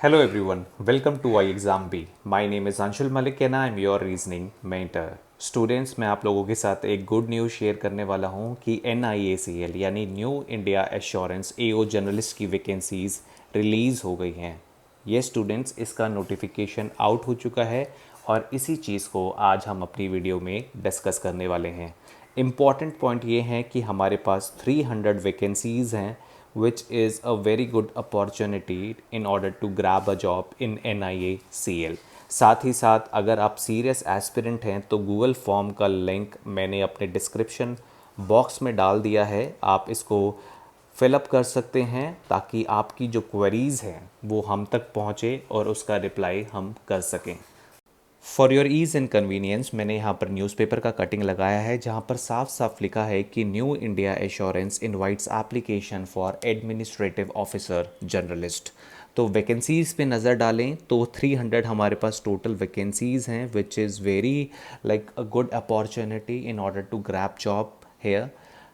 Hello everyone, welcome to iExamB. My name is Anshul Malik and I am your reasoning mentor. Students, मैं आप लोगों के साथ एक गुड न्यूज़ शेयर करने वाला हूं कि NIACL यानी new India assurance AO journalist की वैकेंसीज़ रिलीज़ हो गई हैं। ये स्टूडेंट्स, इसका नोटिफिकेशन आउट हो चुका है और इसी चीज़ को आज हम अपनी वीडियो में डिस्कस करने वाले हैं। इम्पॉर्टेंट पॉइंट ये है कि हमारे पास 300 वैकेंसीज़ हैं which is a very good opportunity in order to grab a job in NIACL। साथ ही साथ अगर आप सीरियस एस्पिरेंट हैं तो गूगल फॉर्म का लिंक मैंने अपने डिस्क्रिप्शन बॉक्स में डाल दिया है, आप इसको फिलअप कर सकते हैं ताकि आपकी जो क्वेरीज़ हैं वो हम तक पहुँचे और उसका रिप्लाई हम कर सकें। For your ease and convenience मैंने यहाँ पर न्यूज़पेपर का कटिंग लगाया है जहाँ पर साफ साफ लिखा है कि new India assurance invites application for administrative officer journalist. तो वैकेंसीज़ पे नज़र डालें तो 300 हमारे पास टोटल वैकेंसीज़ हैं which is very like a good opportunity in order to grab job here.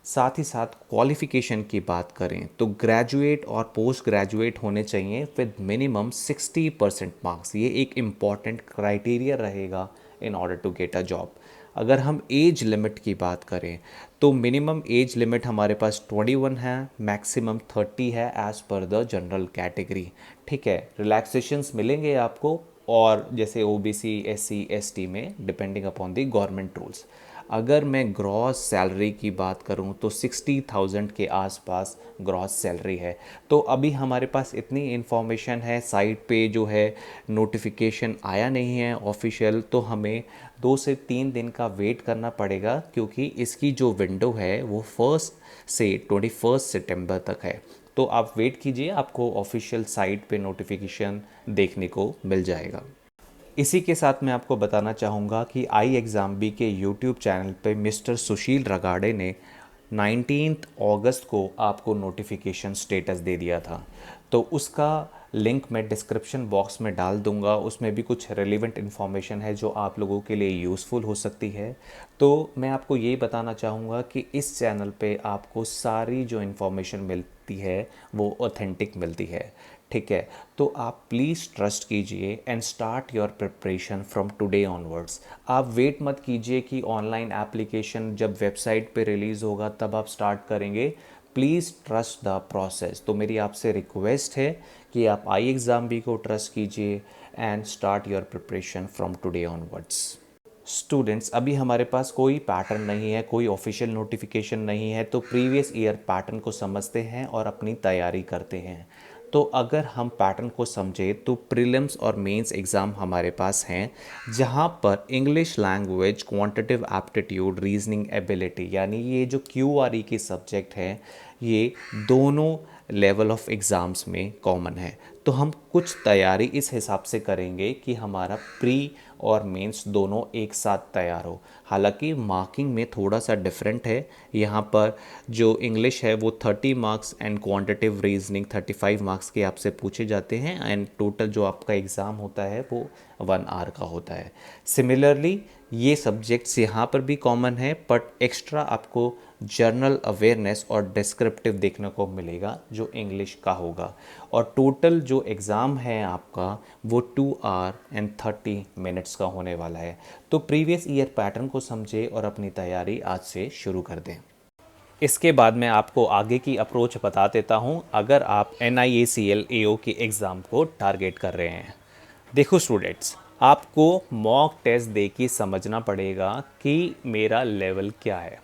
साथ ही साथ क्वालिफ़िकेशन की बात करें तो ग्रेजुएट और पोस्ट ग्रेजुएट होने चाहिए विद मिनिमम 60% मार्क्स। ये एक इम्पॉर्टेंट क्राइटेरिया रहेगा in order to get a job. अगर हम एज लिमिट की बात करें तो मिनिमम एज लिमिट हमारे पास 21 है, मैक्सिमम 30 है as per the general category. ठीक है, रिलैक्सेशंस मिलेंगे आपको और जैसे OBC SC ST में depending upon the government rules. अगर मैं ग्रॉस सैलरी की बात करूं तो 60,000 के आसपास ग्रॉस सैलरी है। तो अभी हमारे पास इतनी इन्फॉर्मेशन है, साइट पे जो है नोटिफिकेशन आया नहीं है ऑफिशियल, तो हमें 2 से 3 दिन का वेट करना पड़ेगा क्योंकि इसकी जो विंडो है वो 1 से 21 सितंबर तक है। तो आप वेट कीजिए, आपको ऑफिशियल साइट पे नोटिफिकेशन देखने को मिल जाएगा। इसी के साथ मैं आपको बताना चाहूँगा कि iExamB के यूट्यूब चैनल पे मिस्टर सुशील रगाड़े ने 19 अगस्त को आपको नोटिफिकेशन स्टेटस दे दिया था। तो उसका लिंक मैं डिस्क्रिप्शन बॉक्स में डाल दूंगा, उसमें भी कुछ रेलिवेंट इन्फॉर्मेशन है जो आप लोगों के लिए यूज़फुल हो सकती है। तो मैं आपको ये बताना चाहूँगा कि इस चैनल पे आपको सारी जो इन्फॉर्मेशन मिलती है वो ऑथेंटिक मिलती है। ठीक है, तो आप प्लीज़ ट्रस्ट कीजिए and start your preparation from today onwards. आप वेट मत कीजिए कि ऑनलाइन एप्लीकेशन जब वेबसाइट पे रिलीज़ होगा तब आप स्टार्ट करेंगे। Please trust the process. तो मेरी आपसे रिक्वेस्ट है कि आप iExamB को ट्रस्ट कीजिए and start your preparation from today onwards. Students, अभी हमारे पास कोई पैटर्न नहीं है, कोई ऑफिशियल नोटिफिकेशन नहीं है, तो प्रीवियस ईयर पैटर्न को समझते हैं और अपनी तैयारी करते हैं। तो अगर हम पैटर्न को समझे तो प्रीलिम्स और मेंस एग्ज़ाम हमारे पास हैं जहां पर English language, quantitative aptitude, reasoning ability यानी ये जो QRE की सब्जेक्ट है ये दोनों लेवल ऑफ एग्ज़ाम्स में कॉमन है। तो हम कुछ तैयारी इस हिसाब से करेंगे कि हमारा प्री और मेंस दोनों एक साथ तैयार हो। हालांकि मार्किंग में थोड़ा सा डिफरेंट है, यहाँ पर जो इंग्लिश है वो 30 marks and quantitative reasoning 35 marks के आपसे पूछे जाते हैं एंड टोटल जो आपका एग्ज़ाम होता है वो 1 आवर का होता है। सिमिलरली ये सब्जेक्ट्स यहाँ पर भी कॉमन है, बट एक्स्ट्रा आपको जर्नल अवेयरनेस और डिस्क्रिप्टिव देखने को मिलेगा जो इंग्लिश का होगा। और टोटल जो एग्ज़ाम है आपका वो 2 आवर एंड 30 मिनट्स का होने वाला है। तो प्रीवियस ईयर पैटर्न को समझे और अपनी तैयारी आज से शुरू कर दें। इसके बाद मैं आपको आगे की अप्रोच बता देता हूँ अगर आप NIACL AO की एग्ज़ाम को टारगेट कर रहे हैं। देखो स्टूडेंट्स, आपको मॉक टेस्ट दे के समझना पड़ेगा कि मेरा लेवल क्या है।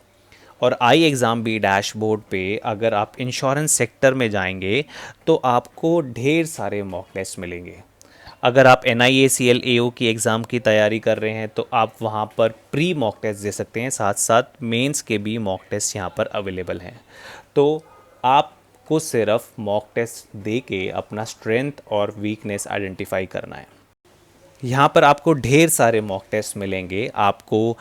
और iExamB डैशबोर्ड पे अगर आप इंश्योरेंस सेक्टर में जाएंगे तो आपको ढेर सारे मॉक टेस्ट मिलेंगे। अगर आप NIACL AO की एग्ज़ाम की तैयारी कर रहे हैं तो आप वहाँ पर प्री मॉक टेस्ट दे सकते हैं, साथ साथ मेंस के भी मॉक टेस्ट यहाँ पर अवेलेबल हैं। तो आपको सिर्फ मॉक टेस्ट दे के अपना स्ट्रेंथ और वीकनेस आइडेंटिफाई करना है। यहाँ पर आपको ढेर सारे मॉक टेस्ट मिलेंगे। आपको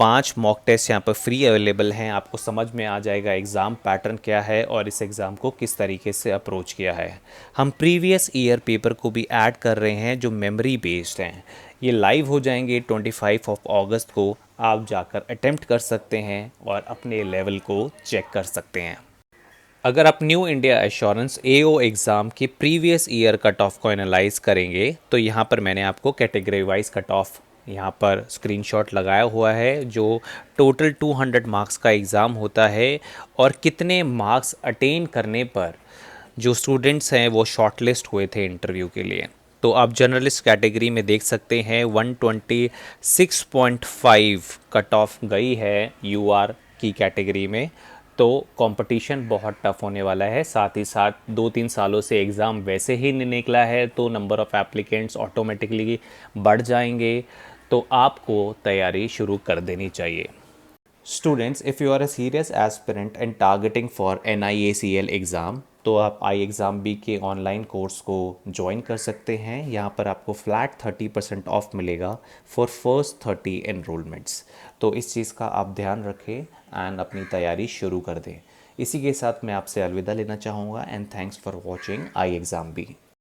5 मॉक टेस्ट यहाँ पर फ्री अवेलेबल हैं। आपको समझ में आ जाएगा एग्ज़ाम पैटर्न क्या है और इस एग्ज़ाम को किस तरीके से अप्रोच किया है। हम प्रीवियस ईयर पेपर को भी ऐड कर रहे हैं जो मेमोरी बेस्ड हैं। ये लाइव हो जाएंगे 25 अगस्त को। आप जाकर अटेम्प्ट कर सकते हैं और अपने लेवल को चेक कर सकते हैं। अगर आप न्यू इंडिया एश्योरेंस एओ एग्ज़ाम के प्रीवियस ईयर कट ऑफ को एनालाइज करेंगे तो यहाँ पर मैंने आपको कैटेगरी वाइज कट ऑफ यहाँ पर स्क्रीनशॉट लगाया हुआ है, जो टोटल 200 मार्क्स का एग्ज़ाम होता है और कितने मार्क्स अटेन करने पर जो स्टूडेंट्स हैं वो शॉर्टलिस्ट हुए थे इंटरव्यू के लिए। तो आप जर्नलिस्ट कैटेगरी में देख सकते हैं 126.5 कट ऑफ गई है यूआर की कैटेगरी में। तो कंपटीशन बहुत टफ होने वाला है, साथ ही साथ 2-3 सालों से एग्ज़ाम वैसे ही नहीं निकला है तो नंबर ऑफ़ एप्लीकेंट्स ऑटोमेटिकली बढ़ जाएंगे। तो आपको तैयारी शुरू कर देनी चाहिए। Students, if you are a serious aspirant and targeting for NIACL exam, तो आप IExamB के ऑनलाइन कोर्स को ज्वाइन कर सकते हैं। यहाँ पर आपको फ्लैट 30% ऑफ मिलेगा फॉर फर्स्ट 30 एनरोलमेंट्स। तो इस चीज़ का आप ध्यान रखें एंड अपनी तैयारी शुरू कर दें। इसी के साथ मैं आपसे अलविदा लेना चाहूँगा and thanks for watching IExamB।